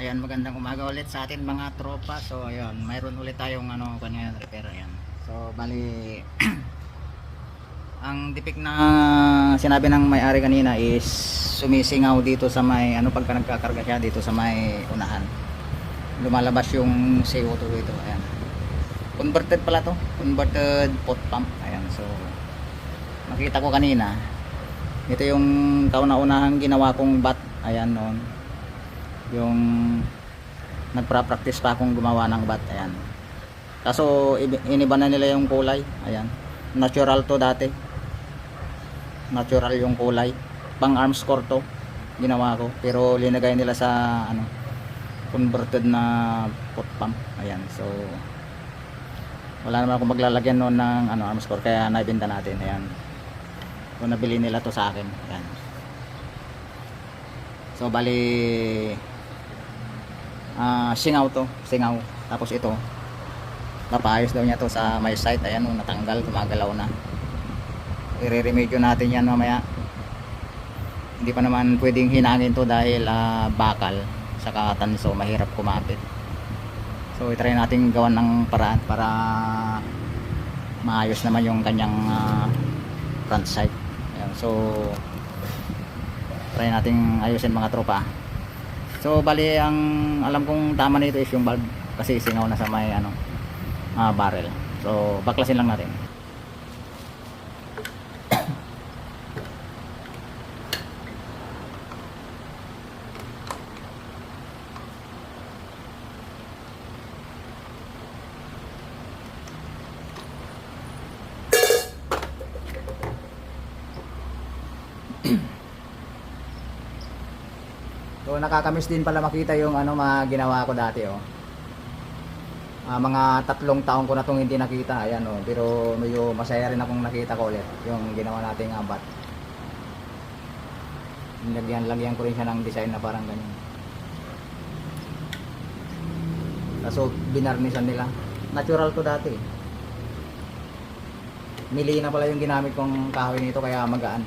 Ayan, magandang umaga ulit sa atin mga tropa. So ayun, mayroon ulit tayong kanya repair. Ayan. So bali ang dipik na sinabi ng may-ari kanina is sumisingaw dito sa may pagka nagkakarga siya dito sa may unahan. Lumalabas yung CO2 dito. Ayan. Converted pala to, converted pot pump. Ayan. So nakita ko kanina. Ito yung kauna-unahang ginawa kong bat. Ayan noon. Yung nagpa-practice pa akong gumawa ng bat. Ayan. Kaso iniba na nila yung kulay. Ayan. Natural to dati. Natural yung kulay. Pang arms core to ginawa ko. Pero linagay nila sa converted na pot pump. Ayan. So wala naman akong maglalagyan noon ng arms core, kaya naibenta natin. Ayan. So nabili nila to sa akin. Ayan. So bali singaw to, singaw. Tapos ito napaayos daw niya to sa may site. Ayan, natanggal, gumagalaw na. I-remedyo natin yan mamaya. Hindi pa naman pwedeng hinangin to dahil bakal saka tanso, mahirap kumapit. So i-try natin gawan ng paraan para maayos naman yung kanyang front side. Ayan, so try natin ayusin mga tropa. So bali ang alam kong tama nito is yung valve, kasi singaw na sa may barrel. So baklasin lang natin. So nakakamiss din pala makita yung mga ginawa ko dati, oh. Mga 3 taon ko na itong hindi nakita. Ayan, oh. Pero medyo masaya rin akong nakita ko ulit yung ginawa nating bat. Lagyan ko rin siya ng design na parang ganyan. Kaso binarnisan nila. Natural to dati. Mili na pala yung ginamit kong kahoy nito, kaya magaan.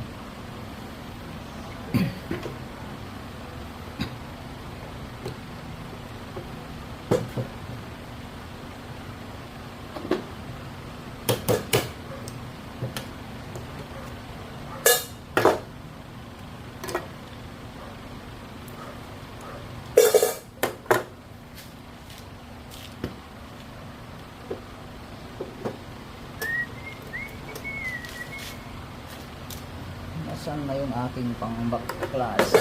Saan na yung aking pang-baklas?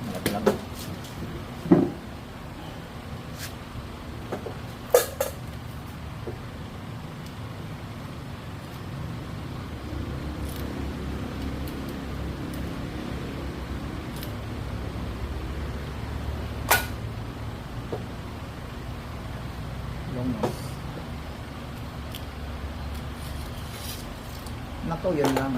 Malapit. Nako, yun lang.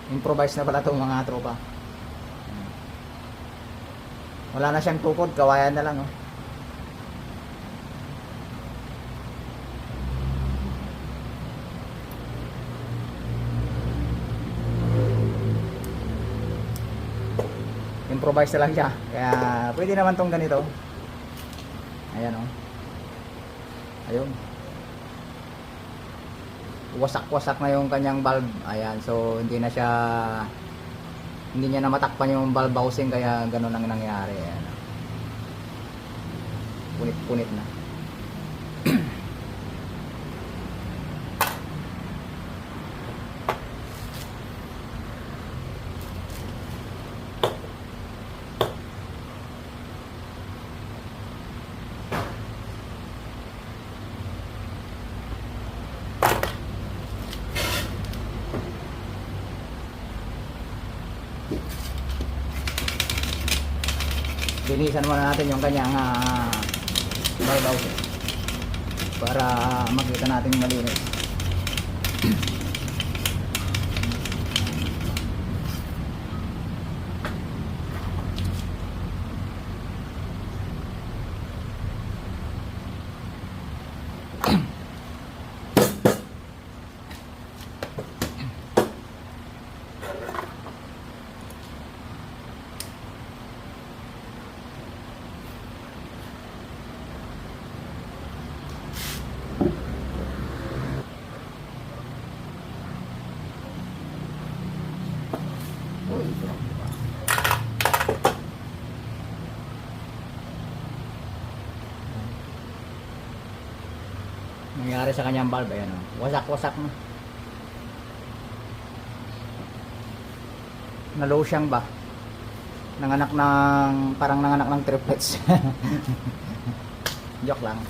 Improvise na pala itong mga tropa. Wala na siyang tukod, kawayan na lang, oh. Improvise na lang siya, kaya pwede naman tong ganito. Ayan, oh. Ayun. Wasak-wasak na yung kanyang valve. Ayan, so hindi niya na matakpan yung valve housing, kaya ganun ang nangyari. Ayan. Punit-punit na. Linisan muna natin yung kanyang barbaw para makita natin malinis. Nangyari sa kanyang valve, ayan o. Wasak-wasak na. Nalosyang ba? Nanganak ng, parang nanganak ng triplets. Joke lang.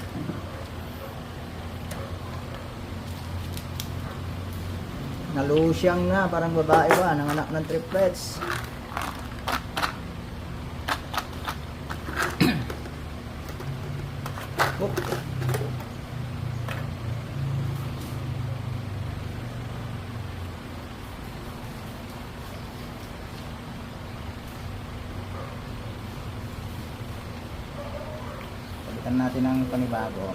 Nalosyang na, parang babae ba? Nanganak ng triplets. Oh. Palitan natin ng panibago.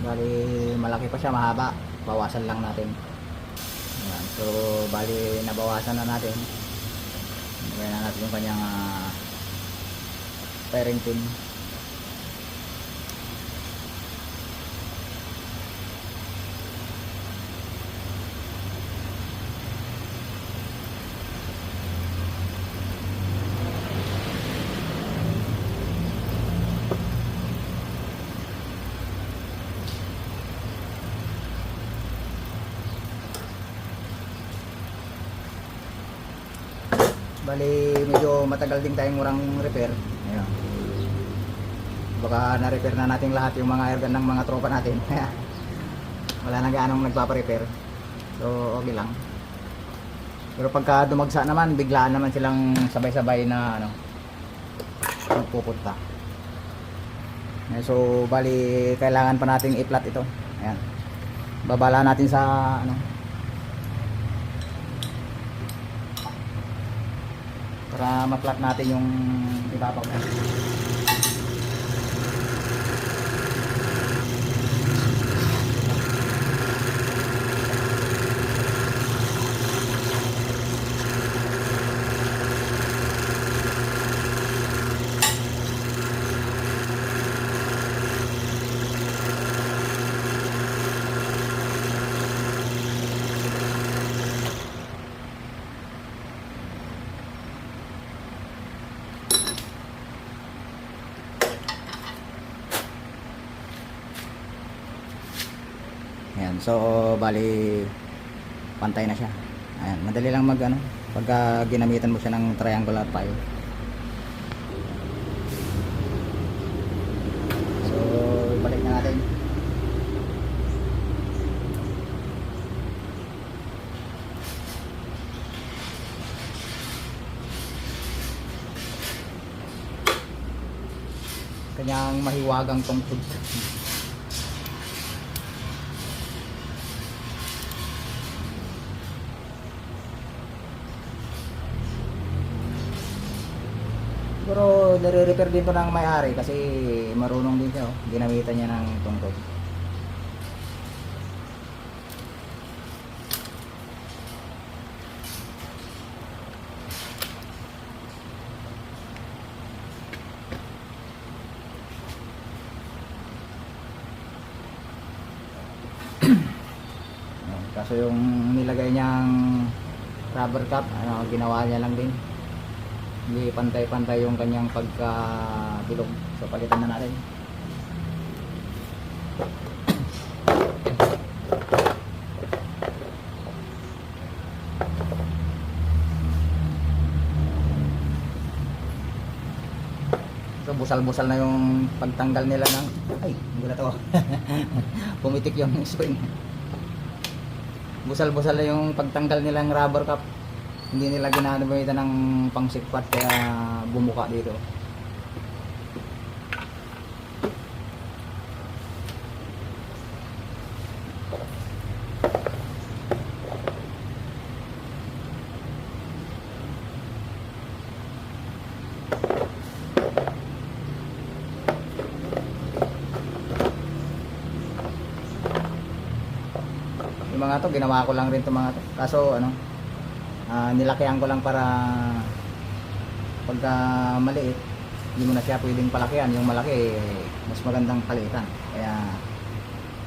Bali malaki pa siya, mahaba. Bawasan lang natin. Ayan. So bali nabawasan na natin. Lagyan na natin yung kanyang fairing pin. Bali medyo matagal din tayong urang repair. Ayan. Baka na-repair na natin lahat yung mga airgun ng mga tropa natin. Wala na gaanong nagpapa-repair. So okay lang. Pero pagka dumagsa naman, biglaan naman silang sabay-sabay na magpupunta. So bali kailangan pa nating i-flat ito. Ayan. Babala natin sa para ma-flat natin yung ibabaw na. Ayan, so bali pantay na siya. Ayan, madali lang pagka ginamitan mo siya ng triangular file. So balik na natin. kanyang mahiwagang tungkod. Siguro nire-repair din to ng may-ari kasi marunong din siya, oh. Ginamitan niya ng tungkod. Kaso yung nilagay niyang rubber cap, ginawa niya lang din. Hindi pantay-pantay yung kanyang pagkabilog. So palitan na natin. So busal-busal na yung pagtanggal nila ng gulat ako. Pumitik yung spring. Busal-busal na yung pagtanggal nilang rubber cap. Hindi nila ginagamitan ng pangsikpat kaya bumuka dito. Yung mga to ginawa ko lang rin to mga to. Kaso nilakihan ko lang para pagka maliit hindi mo na siya pwedeng palakihan. Yung malaki mas magandang palitan, kaya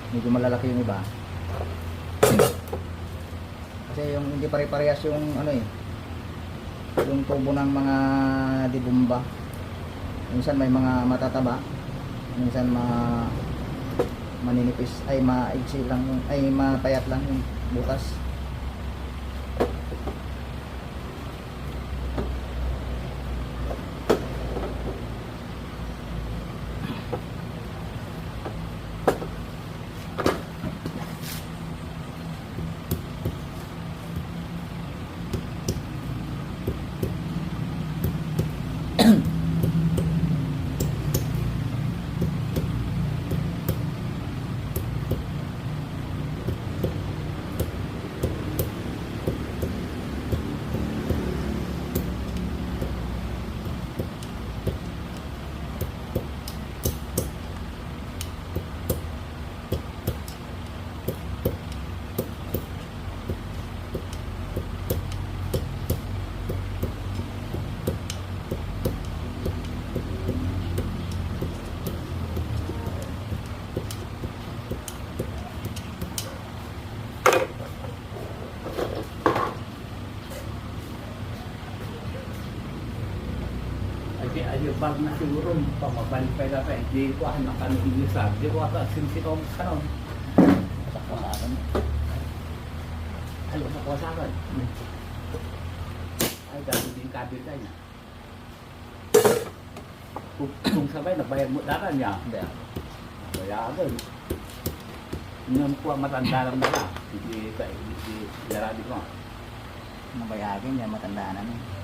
medyo malalaki yung iba kasi yung hindi pare-parehas yung yung tubo ng mga dibumba. Minsan may mga matataba, minsan maninipis, maigsi lang, mapayat lang yung butas. Ayo bag na siguro pamabalik pa ila pa di ko ang nakanilisag di ko ata sinsikom karon sa kawasan ayo sa kawasan ay dati din kabit ay na kung sabay nagbayad mo daran niya bayaran nung po matanda lang na hindi darabi ko nabayagin niya matanda na niya.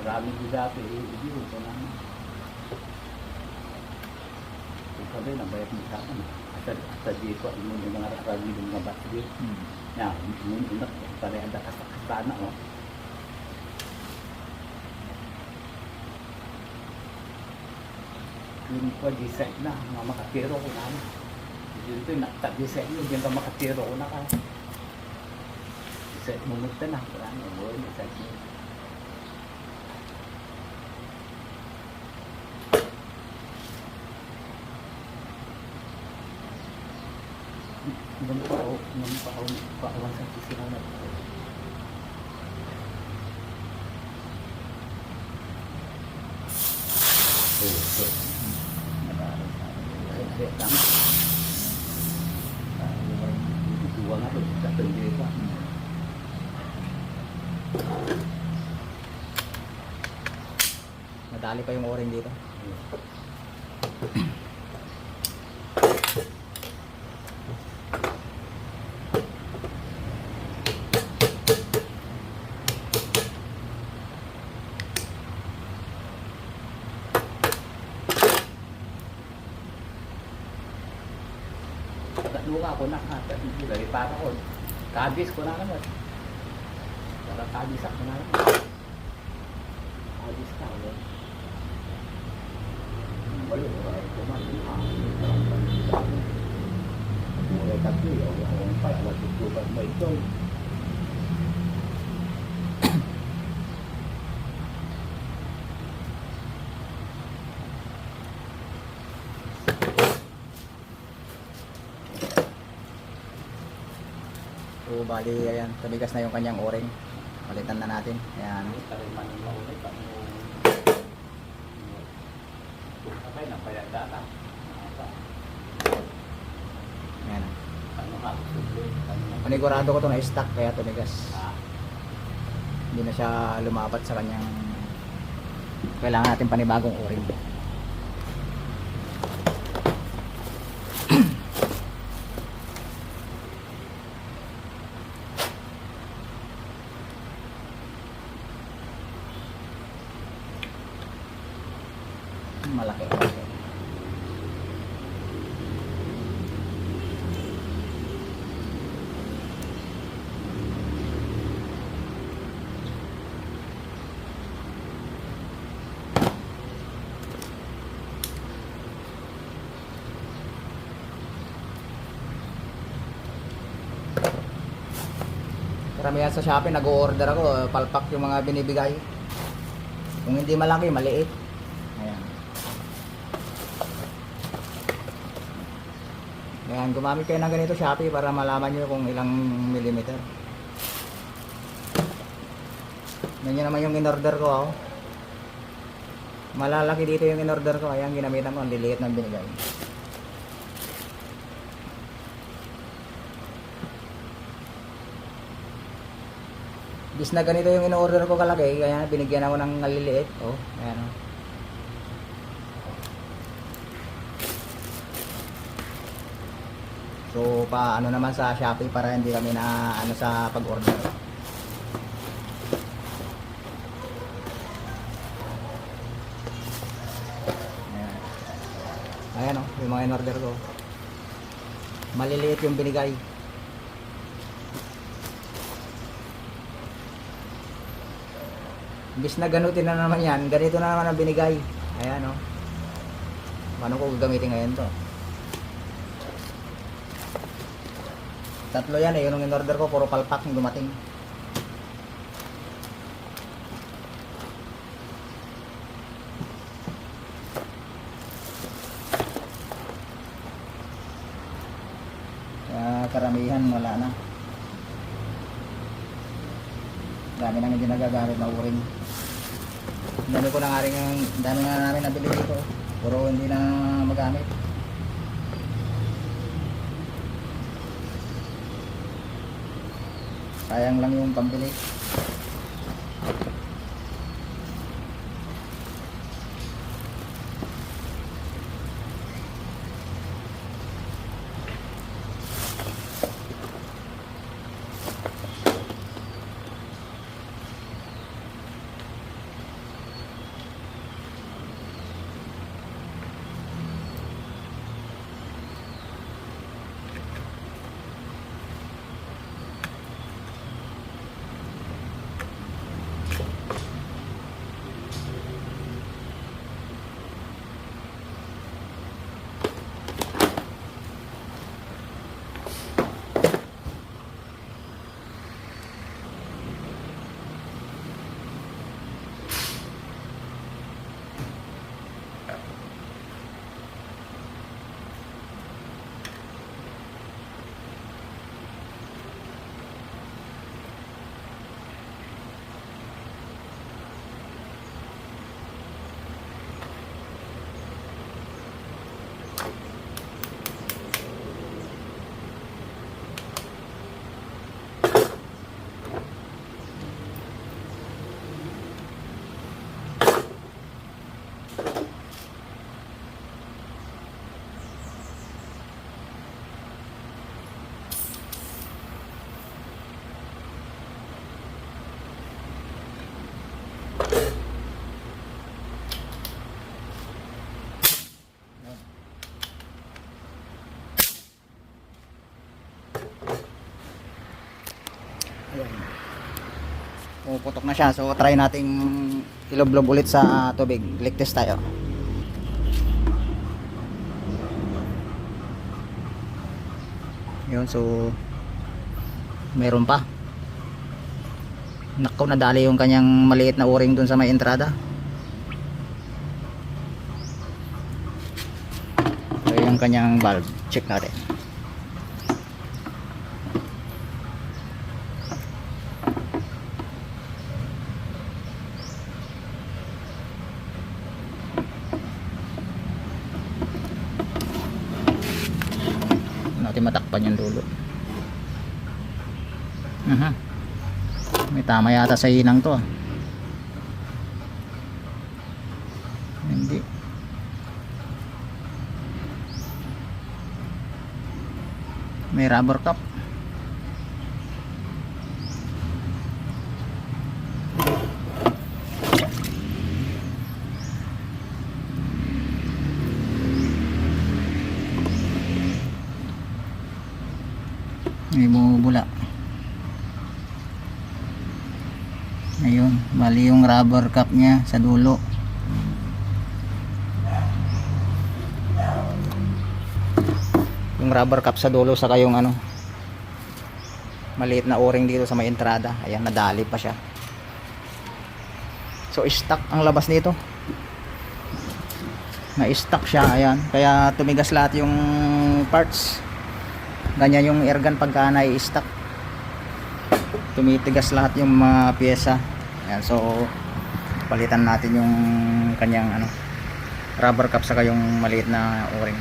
Maraming dati, hindi ko na. Kung sabi, nabayad mo sa akin. At di ko, yung mga rami ng mga batid. Yan, yung parehanda kasakasana, oh. Yung ko, design na, mga makatiro ko na. Dito yung nakta-design yun, yung makatiro ko na ka. Design mo muta na, marami, oh, design mo. Nung paawan sa sisilaw na ito. So. Ay, tama. Dua nga ito, tatanggi pa. Nadali pa yung o-ring dito. suka ko na kata hindi dari para ko. Kadis ko na naman. Para kadis ako na naman. Kadis ka. Wala ay kumain ha. Mulai tapi orang pai ala tutupan mai ito. So bali ayan, tumigas na yung kanyang o-ring. Palitan na natin. Ayan. Tariman ng maulay pa mo. Kapay na payag data. Ayan. Ano ka? Subli. Panigurado ko to na stock kaya tumigas. Ah, Hindi na siya lumapat sa kanyang kailangan natin panibagong o-ring. Malaki. Karamihan sa Shopee nag-o-order ako, palpak yung mga binibigay. Kung hindi malaki, maliit. Ayan. Ayan, gumamit kayo ng ganito Shopee para malaman nyo kung ilang millimeter. Ganyan naman yung in-order ko. Oh. Malalaki dito yung in-order ko. Ayan, ginamitan ko. Ang liliit ng binigay. Bis na ganito yung in-order ko kalaki. Kaya binigyan ako ng maliliit. Oh, ayan o. So, paano naman sa Shopee para hindi kami na ano sa pag-order. Ayan. Ayan o, yung mga in-order ko. Maliliit yung binigay. Bis na ganutin na naman yan, ganito na naman ang binigay. Ayan o. Paano ko gagamitin ngayon to? Tatlo yan eh, yun ang in-order ko, puro palpak yung dumating. Kaya karamihan wala na. Dami nang hindi nagagamit na o-ring. Dami ko na nga rin, dami nga namin nabili dito. Puro hindi na magamit. Sayang lang yung pambili. Puputok na siya. So try nating iloblob ulit sa tubig. Leak test tayo. Yun, so meron pa. Nakaw, nadali yung kanyang maliit na o-ring dun sa may entrada. So yung kanyang valve, check natin. Natin matakpan yung dulo. May tama yata sa hinang to. Hindi. May rubber cap. May bumubula. Ayun, bali yung rubber cap niya sa dulo. Yung rubber cap sa dulo, saka yung ano, maliit na o-ring dito sa may entrada. Ayan, nadali pa siya. So stuck ang labas nito. Na-stuck siya, ayan. Kaya tumigas lahat yung parts. Ganyan yung airgun pagka na-stuck. Tumitigas lahat yung mga pyesa. Ayan, so palitan natin yung kanyang ano, rubber cap saka yung maliit na o-ring.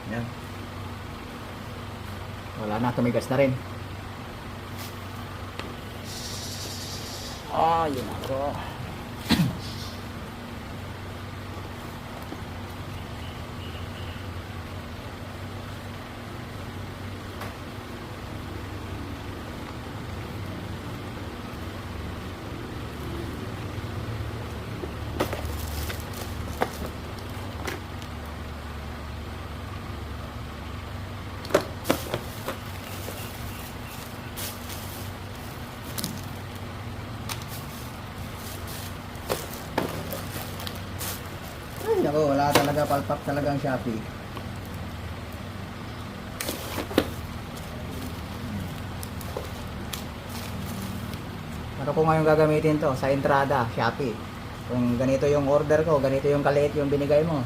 Yan. Wala na, tumigas na rin. Yun ako. Ay, naku, wala talaga, palpak talagang Shopee. Ano ko ngayon gagamitin to? Sa entrada, Shopee. Kung ganito yung order ko, ganito yung kaliit yung binigay mo.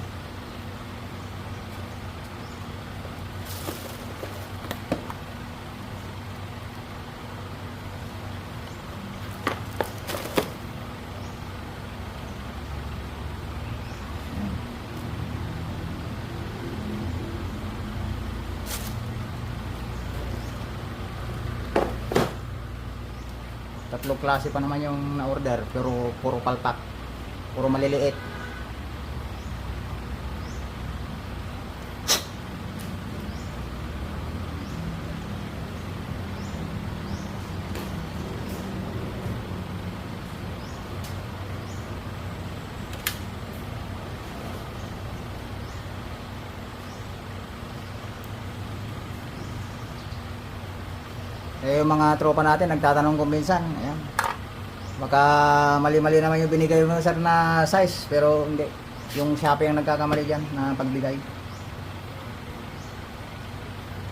Tatlong klase pa naman yung na-order, pero puro palpak, puro maliliit. Eh, yung mga tropa natin nagtatanong kung minsan, ayan, baka mali-mali naman yung binigay mo sir na size, pero hindi, yung Shopee ang nagkakamali dyan na pagbigay.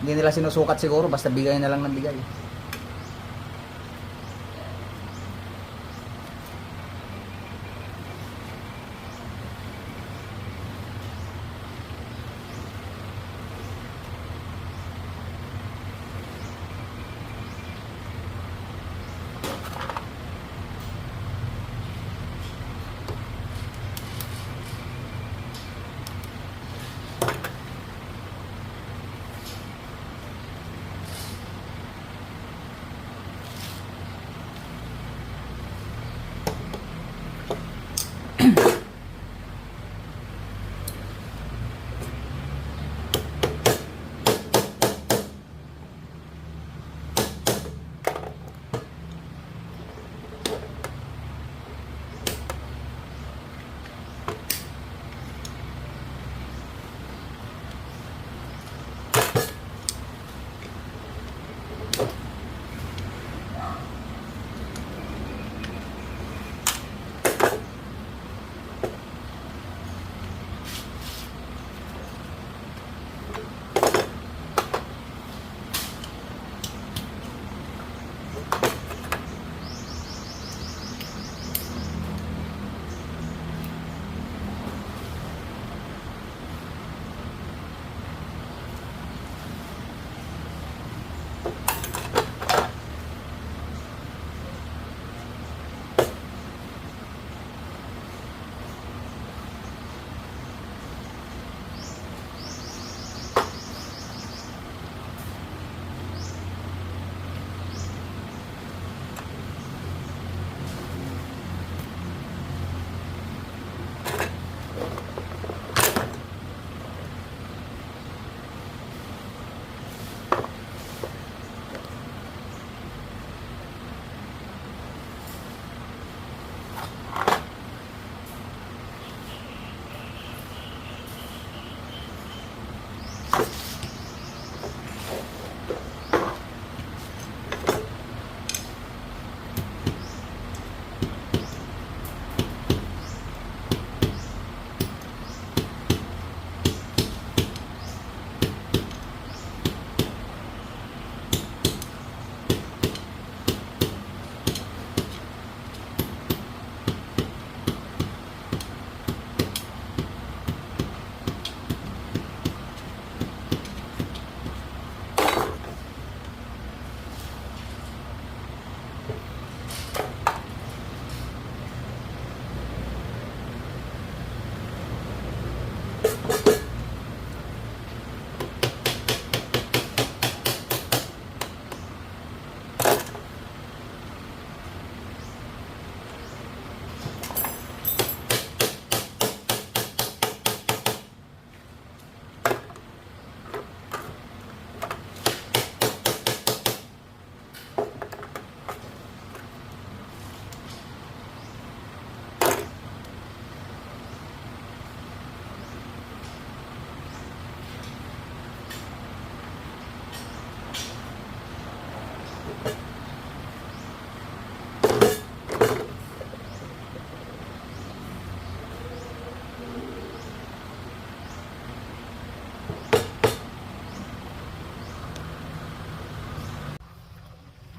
Hindi nila sinusukat siguro, basta bigay na lang ng bigay.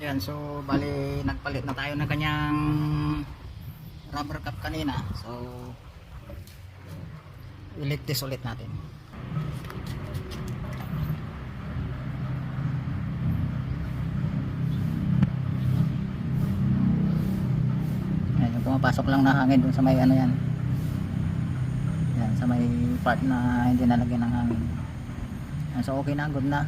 Ayan, so bali nagpalit na tayo ng kanyang rubber cap kanina. So ulit test ulit natin. Ayan, yung pumapasok lang na hangin dun sa may ano yan. Ayan, sa may part na hindi nalagyan ng hangin. Ayan, so okay na, good na.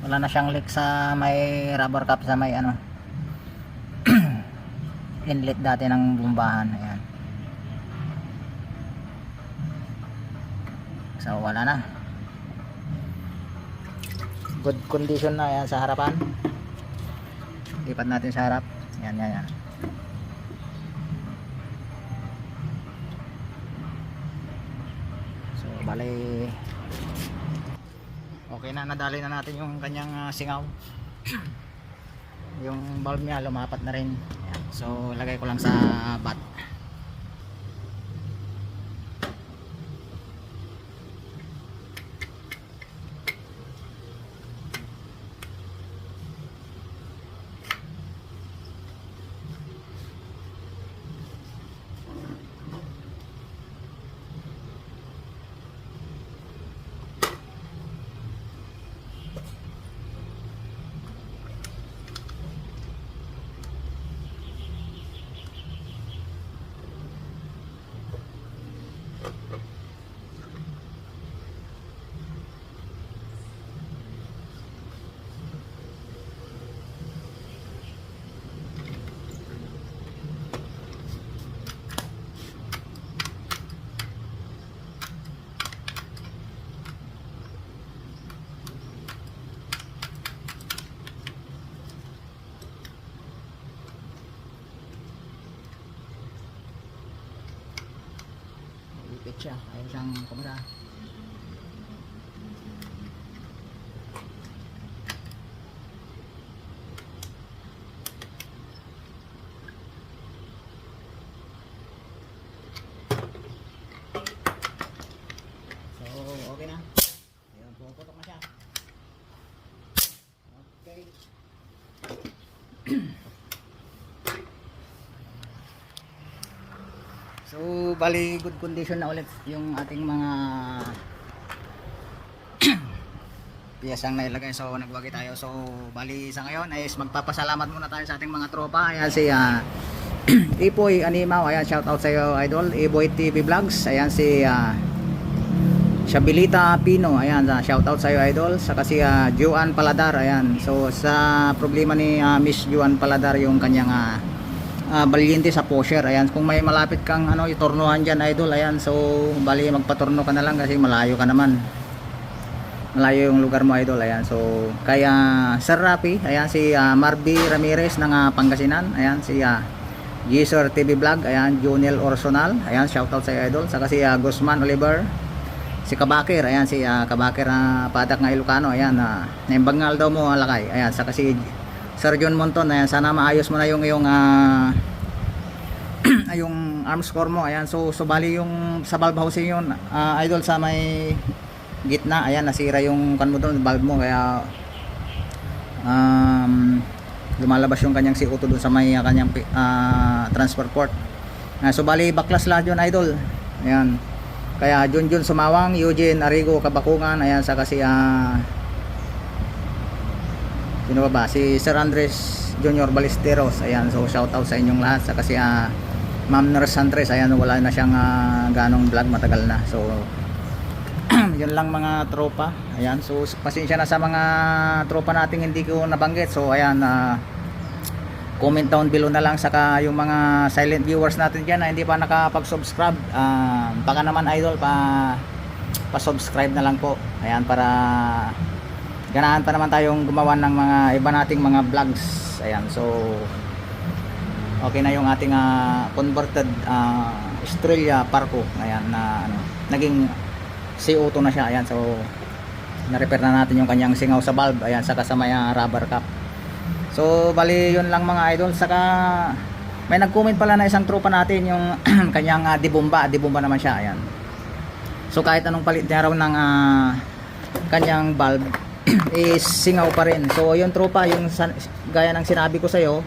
Wala na siyang leak sa may rubber cap sa may ano inlet dati ng bumbahan. Ayan, so wala na, good condition na. Ayan, sa harapan, lipat natin sa harap. Ayan, yan, yan. So bali okay na, nadali na natin yung kanyang singaw. Yung bulb niya lumapat na rin. Ayan. So lagay ko lang sa bat. Ipit siya, ayaw siyang kumara. So okay na. Ayun, puputok na siya. Okay. So bali good condition na ulit yung ating mga piyesang nailagay. So nagwagi tayo. So bali sa ngayon ay magpapasalamat muna tayo sa ating mga tropa. Ayan si Ipoy Animaw. Ayan, shout out sa iyo idol. Iboy TV Vlogs. Ayan si Shabilita Pino. Ayan, shout out sa iyo idol. Saka si Juan Paladar. Ayan. So sa problema ni Miss Juan Paladar yung kanyang balyente sa pusher. Ayan, kung may malapit kang itornuhan dyan idol, ayan, so bali magpatorno ka na lang kasi malayo ka naman, malayo yung lugar mo idol. Ayan, so kaya Sir Rapi, ayan si Marby Ramirez ng Pangasinan. Ayan si Gisor TV Vlog. Ayan, Juniel Orsonal. Ayan, shoutout sa idol. Saka si Guzman Oliver, si Kabakir. Ayan si Kabakir Padak ng Ilocano. Ayan, naimbangal daw mo lakay. Ayan, saka si Sir John Monton. Ayan, sana maayos mo na yung iyong yung arms core mo. Ayan, so bali yung sa valve housing yun idol, sa may gitna. Ayan, nasira yung kan mo doon, valve mo, kaya lumalabas yung kanyang CO2 doon sa may kanyang transfer port. So bali baklas lahat yun idol. Ayan, kaya Junjun Sumawang, Eugene Arrigo Kabakungan. Ayan, saka si sino ba? Si Sir Andres Junior Ballesteros. Ayan, so shout out sa inyong lahat. Saka si Ma'am Nurse Santres. Ayan, wala na siyang ganong vlog, matagal na. So yun lang mga tropa. Ayan, so pasensya na sa mga tropa nating hindi ko nabanggit. So ayan, comment down below na lang. Saka yung mga silent viewers natin dyan na hindi pa nakapag-subscribe, baka naman idol pa-subscribe na lang po. Ayan, para ganahan pa naman tayong gumawa ng mga iba nating mga vlogs. Ayan, so okay na yung ating converted Estrella Parco. Ayan, na naging CO2 na siya. Ayan, so na-repair na natin yung kanyang singaw sa valve. Ayan, saka sa may rubber cap. So bali yun lang mga idol. Saka may nag-comment pala na isang tropa natin yung kanyang dibomba naman siya. Ayan, so kahit anong palit niya raw ng kanyang valve, is singaw pa rin. So yung tropa, gaya ng sinabi ko sa'yo,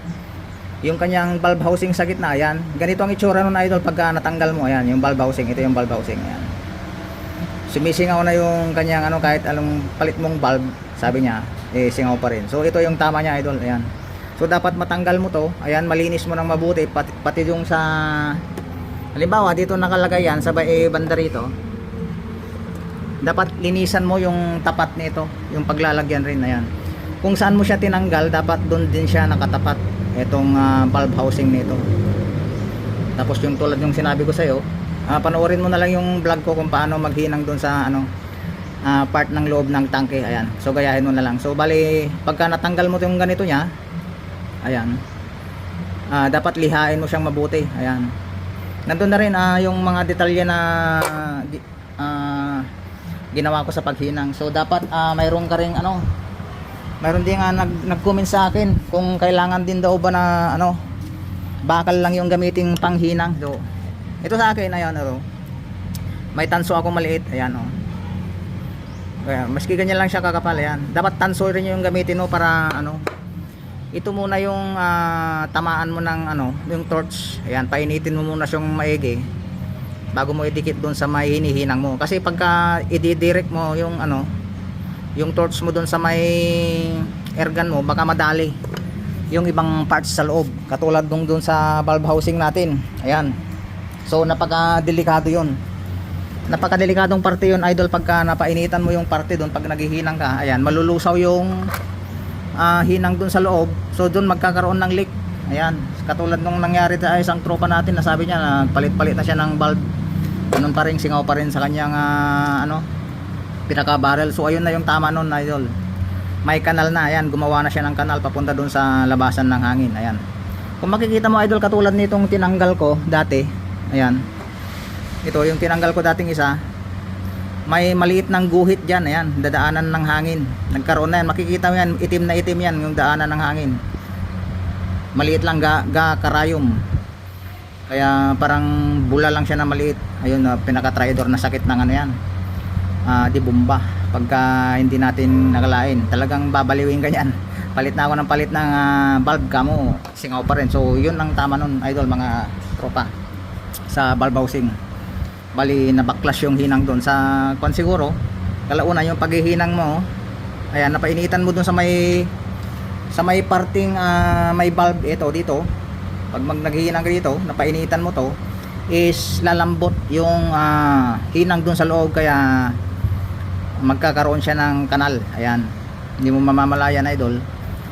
yung kanyang valve housing sa gitna, ayan, ganito ang itsura nun idol pagka natanggal mo. Ayan, yung valve housing, ito yung valve housing, ayan. Sumisingaw na yung kanyang ano, kahit anong palit mong valve, sabi niya, eh singaw pa rin. So ito yung tama niya idol, ayan. So dapat matanggal mo to, ayan, malinis mo ng mabuti, pati yung sa, halimbawa dito nakalagay yan sa banda rito, dapat linisan mo yung tapat nito, yung paglalagyan rin, ayan. Kung saan mo siya tinanggal, dapat doon din siya nakatapat itong valve housing nito. Tapos yung tulad yung sinabi ko sa'yo, panoorin mo na lang yung vlog ko kung paano maghinang doon sa ano, part ng loob ng tangke, ayan. So gayahin mo na lang. So bali, pagka natanggal mo yung ganito niya, ayan, dapat lihain mo siyang mabuti, ayan. Nandun na rin yung mga detalye na ginawa ko sa paghinang. So dapat mayroon ka ring ano, mayroon din nag-comment sa akin kung kailangan din daw ba na ano, bakal lang yung gamiting panghinang. So ito sa akin, ayan, may tanso ako maliit, ayan, kaya maski ganyan lang siya kakapal, ayan. Dapat tanso rin yung gamitin mo para ano, ito muna yung tamaan mo ng ano, yung torch, ayan, painitin mo muna siyang maigi bago mo idikit doon sa may hinihinang mo. Kasi pagka i-direct mo yung ano, yung torch mo doon sa may airgun mo, baka madali yung ibang parts sa loob, katulad doon sa valve housing natin, ayan. So napaka-delikado yun, napaka-delikadong parte yun idol pagka napainitan mo yung parte doon pag naghihinang ka, ayan, malulusaw yung hinang doon sa loob. So doon magkakaroon ng leak, ayan, katulad nung nangyari sa isang tropa natin na sabi niya na palit-palit na siya ng valve, ganun pa rin, singaw pa rin sa kanyang ano, pinaka barrel. So ayun na yung tama nun idol, may kanal na, ayan, gumawa na siya ng kanal papunta doon sa labasan ng hangin, ayan. Kung makikita mo idol, katulad nitong tinanggal ko dati, ayan, ito yung tinanggal ko dating isa, may maliit ng guhit dyan, ayan, dadaanan ng hangin, nagkaroon na yan, makikita mo yan, itim na itim yan yung daanan ng hangin, maliit lang, karayom, kaya parang bula lang siya na maliit, ayun, pinaka-traidor na sakit ng ano yan, di bomba, pagka hindi natin nakalain, talagang babaliwin ka yan. Palit na ako ng palit ng valve, kamo singaw pa rin. So yun ang tama nun idol, mga tropa, sa valve housing. Bali nabaklas yung hinang doon sa kwan siguro, kalauna yung paghihinang mo, ayan, napainitan mo doon sa may parting may valve ito dito. Pag naghihinang ka dito, napainitan mo to, is lalambot yung hinang doon sa loob, kaya magkakaroon siya ng kanal, ayan. Hindi mo mamamalayan idol,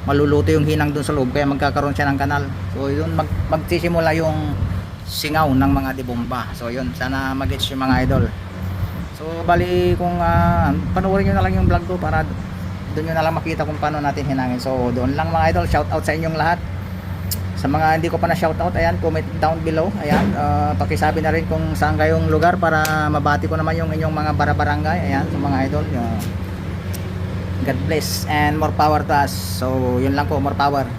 maluluto yung hinang doon sa loob, kaya magkakaroon siya ng kanal. So yun, magsisimula yung singaw ng mga dibomba. So yun, sana mag-gets yung mga idol. So bali, kung panoorin nyo na lang yung vlog ko para doon nyo na lang makita kung paano natin hinangin. So doon lang mga idol, shout out sa inyong lahat. Sa mga hindi ko pa na shout out, ayan, comment down below, ayan, pakisabi na rin kung saan kayong lugar para mabati ko naman yung inyong mga barabarangay, ayan, so mga idol, God bless and more power to us. So yun lang po, more power.